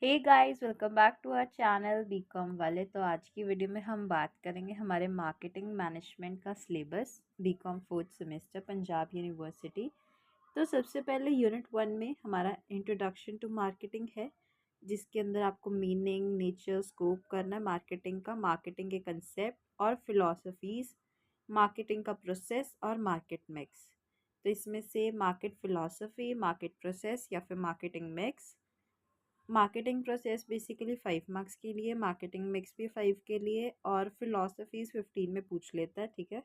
Hey guys, welcome back to our channel BCom वाले। तो आज की वीडियो में हम बात करेंगे हमारे मार्केटिंग मैनेजमेंट का syllabus BCom fourth semester Punjab university. तो सबसे पहले यूनिट 1 में हमारा इंट्रोडक्शन टू मार्केटिंग है, जिसके अंदर आपको मीनिंग, नेचर, स्कोप करना है मार्केटिंग का, मार्केटिंग के कंसेप्ट और फिलॉसफीज, मार्केटिंग का प्रोसेस और मार्केट मिक्स। तो इसमें से मार्केट फिलॉसफी, मार्केट प्रोसेस या फिर marketing mix. Marketing process basically 5 marks के लिए, मार्केटिंग मिक्स भी 5 के लिए और फिलॉसफीज 15 में पूछ लेता है। ठीक है।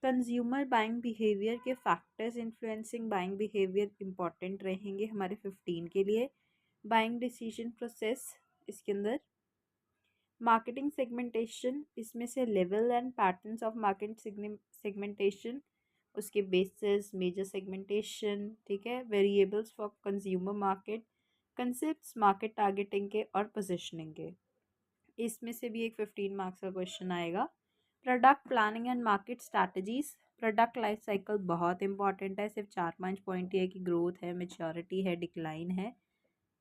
कंज्यूमर बाइंग बिहेवियर के factors influencing buying behaviour important रहेंगे हमारे 15 के लिए। बाइंग डिसीजन प्रोसेस इसके अंदर। मार्केटिंग सेगमेंटेशन, इसमें से level and patterns of market segmentation, उसके बेसिस, मेजर सेगमेंटेशन। ठीक है। Variables for consumer market, concepts market targeting के और पोजिशनिंग के। इसमें से भी एक 15 मार्क्स का क्वेश्चन आएगा। Product planning and market strategies, product life cycle बहुत इंपॉर्टेंट है। सिर्फ 4-5 पॉइंट ही है कि ग्रोथ है, मेच्योरिटी है, डिक्लाइन है।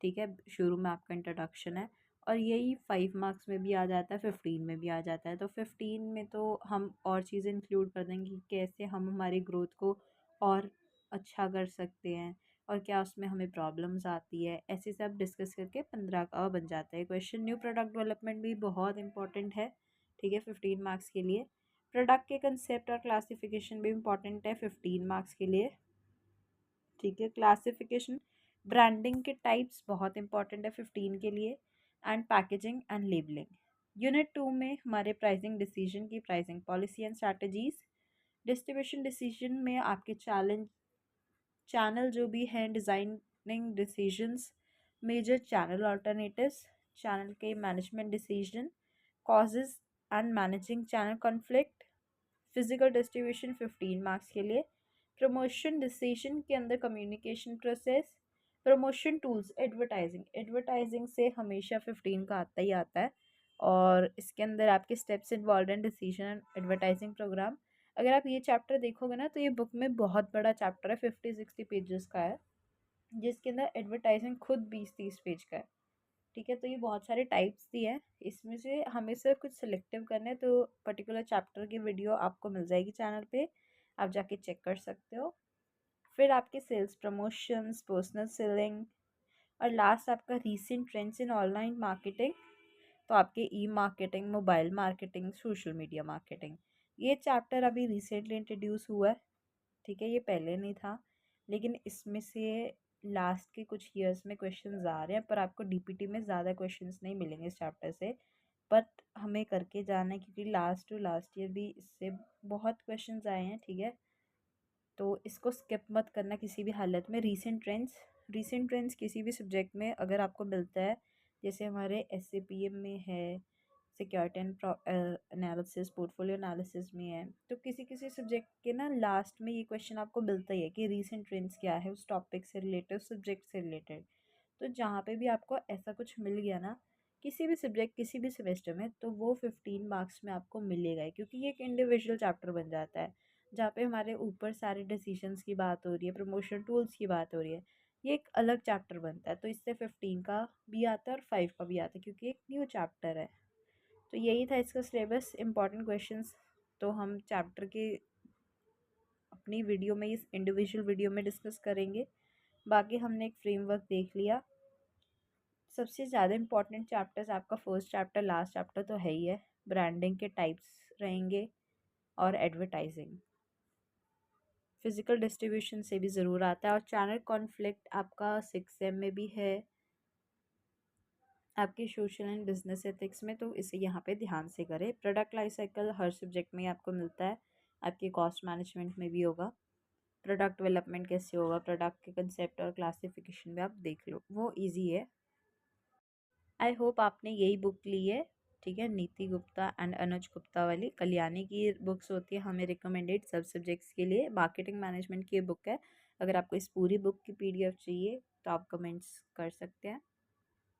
ठीक है। शुरू में आपका इंट्रोडक्शन है और यही 5 मार्क्स में भी आ जाता है, 15 में भी आ जाता है। तो 15 में तो हम और चीज़ें इंक्लूड कर देंगे कि कैसे हम हमारी ग्रोथ को और अच्छा कर सकते हैं और क्या उसमें हमें प्रॉब्लम्स आती है, ऐसे सब डिस्कस करके 15 का बन जाता है क्वेश्चन। न्यू प्रोडक्ट डेवलपमेंट भी बहुत इंपॉर्टेंट है। ठीक है। 15 मार्क्स के लिए। प्रोडक्ट के कंसेप्ट और क्लासिफिकेशन भी इंपॉर्टेंट है 15 मार्क्स के लिए। ठीक है। क्लासिफिकेशन, ब्रांडिंग के टाइप्स बहुत इंपॉर्टेंट है 15 के लिए। And packaging and labelling. Unit 2 में हमारे प्राइसिंग डिसीजन की pricing policy and strategies. Distribution decision में आपके चैनल जो भी हैं, designing decisions, major channel alternatives, channel के management decision, causes and managing channel conflict. Physical distribution 15 marks के लिए। प्रमोशन डिसीजन के अंदर communication process, promotion tools, advertising, advertising से हमेशा 15 का आता ही आता है। और इसके अंदर आपके steps involve in decision advertising programme. अगर आप ये चैप्टर देखोगे ना तो ये बुक में बहुत बड़ा चैप्टर है, 50-60 पेजेस का है, जिसके अंदर एडवर्टाइजिंग खुद 20-30 पेज का है। ठीक है। तो ये बहुत सारे टाइप्स दिए हैं, इसमें से हमें सिर्फ कुछ सिलेक्टिव करना है। तो पर्टिकुलर चैप्टर की वीडियो आपको मिल जाएगी चैनल पे, आप जाके चेक कर सकते हो। फिर आपके सेल्स प्रमोशंस, पर्सनल सेलिंग और लास्ट आपका recent trends in online marketing. तो आपके e marketing, mobile marketing, social media marketing. ये चैप्टर अभी रिसेंटली इंट्रोड्यूस हुआ है। ठीक है। ये पहले नहीं था, लेकिन इसमें से लास्ट के कुछ ईयर्स में क्वेश्चंस आ रहे हैं, पर आपको डीपीटी में ज़्यादा क्वेश्चंस नहीं मिलेंगे इस चैप्टर से। बट हमें करके जाना है क्योंकि लास्ट टू लास्ट ईयर भी इससे बहुत क्वेश्चंस आए हैं। ठीक है। तो इसको स्किप मत करना किसी भी हालत में। रीसेंट ट्रेंड्स किसी भी सब्जेक्ट में अगर आपको मिलता है, जैसे हमारे एसएपीएम में है, security and analysis, portfolio analysis में है, तो किसी किसी सब्जेक्ट के ना लास्ट में ये क्वेश्चन आपको मिलता ही है कि रीसेंट ट्रेंड्स क्या है, उस टॉपिक से रिलेटेड, सब्जेक्ट से रिलेटेड। तो जहाँ पे भी आपको ऐसा कुछ मिल गया ना, किसी भी सब्जेक्ट किसी भी सेमेस्टर में, तो वो 15 मार्क्स में आपको मिलेगा ही, क्योंकि ये एक इंडिविजुअल चैप्टर बन जाता है जहाँ पे हमारे ऊपर सारे डिसीजंस की बात हो रही है, प्रमोशन टूल्स की बात हो रही है। ये एक अलग चैप्टर बनता है, तो इससे 15 का भी आता है और 5 का भी आता है, क्योंकि एक न्यू चैप्टर है। तो यही था इसका सिलेबस, इंपॉर्टेंट क्वेश्चंस तो हम चैप्टर के अपनी वीडियो में, इस इंडिविजुअल वीडियो में डिस्कस करेंगे। बाकी हमने एक फ्रेमवर्क देख लिया। सबसे ज़्यादा इंपॉर्टेंट चैप्टर्स आपका फर्स्ट चैप्टर, लास्ट चैप्टर तो है ही है, ब्रांडिंग के टाइप्स रहेंगे और एडवर्टाइजिंग। फिजिकल डिस्ट्रीब्यूशन से भी ज़रूर आता है और चैनल कॉन्फ्लिक्ट आपका 6 में भी है, आपके सोशल एंड बिजनेस एथिक्स में, तो इसे यहाँ पे ध्यान से करें। प्रोडक्ट लाइफ साइकिल हर सब्जेक्ट में आपको मिलता है, आपके कॉस्ट मैनेजमेंट में भी होगा। प्रोडक्ट डेवलपमेंट कैसे होगा, प्रोडक्ट के कंसेप्ट और क्लासिफिकेशन में आप देख लो, वो ईजी है। आई होप आपने यही बुक ली है। ठीक है। नीति गुप्ता एंड अनुज गुप्ता वाली कल्याणी की बुक्स होती है हमें रिकमेंडेड सब सब्जेक्ट्स के लिए। मार्केटिंग मैनेजमेंट की बुक है। अगर आपको इस पूरी बुक की पीडीएफ चाहिए तो आप कमेंट्स कर सकते हैं।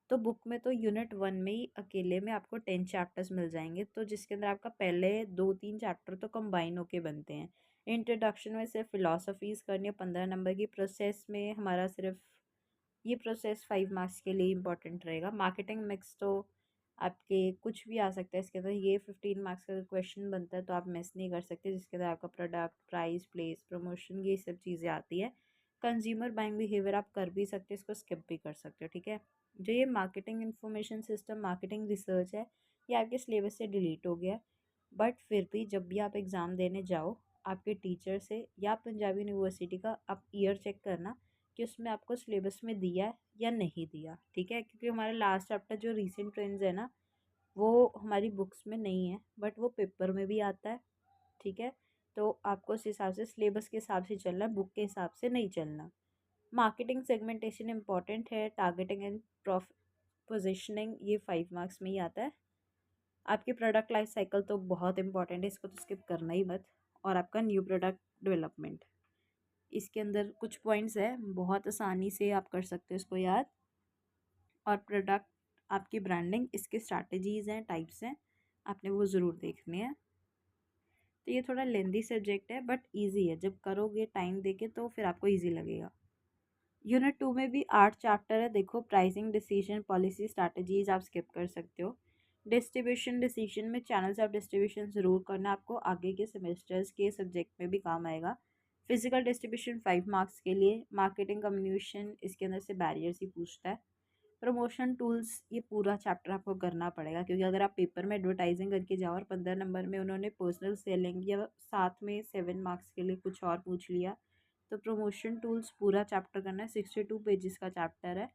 तो बुक में तो यूनिट 1 में ही अकेले में आपको 10 चैप्टर्स मिल जाएंगे, तो जिसके अंदर आपका पहले 2-3 चैप्टर तो कंबाइन होके बनते हैं। इंट्रोडक्शन में सिर्फ फिलोसफीज़ करनी है 15 नंबर की, प्रोसेस में हमारा सिर्फ ये प्रोसेस 5 मार्क्स के लिए इंपॉर्टेंट रहेगा। मार्केटिंग मिक्स तो आपके कुछ भी आ सकता है इसके अंदर। ये 15 मार्क्स का क्वेश्चन बनता है तो आप मिस नहीं कर सकते, जिसके अंदर आपका प्रोडक्ट, प्राइस, प्लेस, प्रमोशन, ये सब चीज़ें आती है। कंज्यूमर बाइंग बिहेवियर आप कर भी सकते हो, इसको स्किप भी कर सकते हो, ठीक है। जो ये marketing information system, marketing research है, ये आपके सिलेबस से डिलीट हो गया। बट फिर भी जब भी आप एग्ज़ाम देने जाओ, आपके टीचर से या पंजाब यूनिवर्सिटी का आप ईयर चेक करना कि उसमें आपको सिलेबस में दिया है या नहीं दिया, ठीक है। क्योंकि हमारा लास्ट चैप्टर जो रीसेंट ट्रेंड्स है ना, वो हमारी बुक्स में नहीं है, बट वो पेपर में भी आता है, ठीक है। तो आपको उस हिसाब से सिलेबस के हिसाब से चलना है, बुक के हिसाब से नहीं चलना। मार्केटिंग सेगमेंटेशन इंपॉर्टेंट है। टारगेटिंग एंड पोजिशनिंग, ये 5 मार्क्स में ही आता है। आपके प्रोडक्ट लाइफ साइकिल तो बहुत इंपॉर्टेंट है, इसको तो स्किप करना ही मत। और आपका न्यू प्रोडक्ट डेवलपमेंट, इसके अंदर कुछ पॉइंट्स है, बहुत आसानी से आप कर सकते हो इसको याद। और प्रोडक्ट, आपकी ब्रांडिंग, इसके स्ट्रैटेजीज़ हैं, टाइप्स हैं, आपने वो ज़रूर देखने हैं। तो ये थोड़ा लेंदी सब्जेक्ट है बट इजी है, जब करोगे टाइम देके तो फिर आपको इजी लगेगा। यूनिट 2 में भी 8 चैप्टर है। देखो, प्राइसिंग, डिसीजन, पॉलिसी, स्ट्रैटेजीज आप स्किप कर सकते हो। डिस्ट्रीब्यूशन, डिसीजन में चैनल्स ऑफ डिस्ट्रीब्यूशन ज़रूर करना, आपको आगे के सेमेस्टर्स के सब्जेक्ट में भी काम आएगा। फिजिकल डिस्ट्रीब्यूशन 5 मार्क्स के लिए। मार्केटिंग कम्युनिकेशन, इसके अंदर से बैरियर्स ही पूछता है। प्रमोशन टूल्स, ये पूरा चैप्टर आपको करना पड़ेगा, क्योंकि अगर आप पेपर में एडवर्टाइजिंग करके जाओ और 15 नंबर में उन्होंने पर्सनल सेलिंग या साथ में 7 मार्क्स के लिए कुछ और पूछ लिया, तो प्रमोशन टूल्स पूरा चैप्टर करना है। 62 पेजेस का चैप्टर है।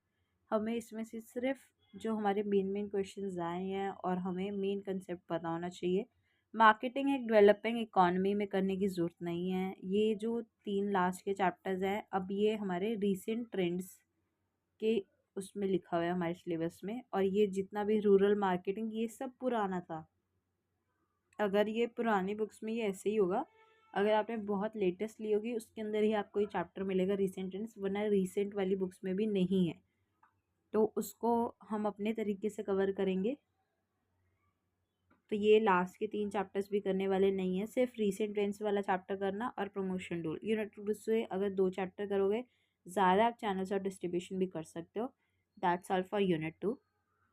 हमें इसमें से सिर्फ जो हमारे मेन क्वेश्चंस आए हैं और हमें मेन कंसेप्ट पता होना चाहिए। मार्केटिंग एक डेवलपिंग इकॉनमी में करने की ज़रूरत नहीं है। ये जो 3 लास्ट के चैप्टर्स हैं, अब ये हमारे रीसेंट ट्रेंड्स के उसमें लिखा हुआ है हमारे सिलेबस में। और ये जितना भी रूरल मार्केटिंग, ये सब पुराना था। अगर ये पुरानी बुक्स में ये ऐसे ही होगा, अगर आपने बहुत लेटेस्ट ली होगी उसके अंदर ही आपको ये चैप्टर मिलेगा रीसेंट ट्रेंड्स, वरना रीसेंट वाली बुक्स में भी नहीं है। तो उसको हम अपने तरीके से कवर करेंगे। तो ये लास्ट के 3 चैप्टर्स भी करने वाले नहीं है, सिर्फ रीसेंट ट्रेंड्स वाला चैप्टर करना और प्रमोशन टूल। यूनिट 2 से अगर 2 चैप्टर करोगे, ज़्यादा आप चैनल्स और डिस्ट्रीब्यूशन भी कर सकते हो। That's all for unit 2।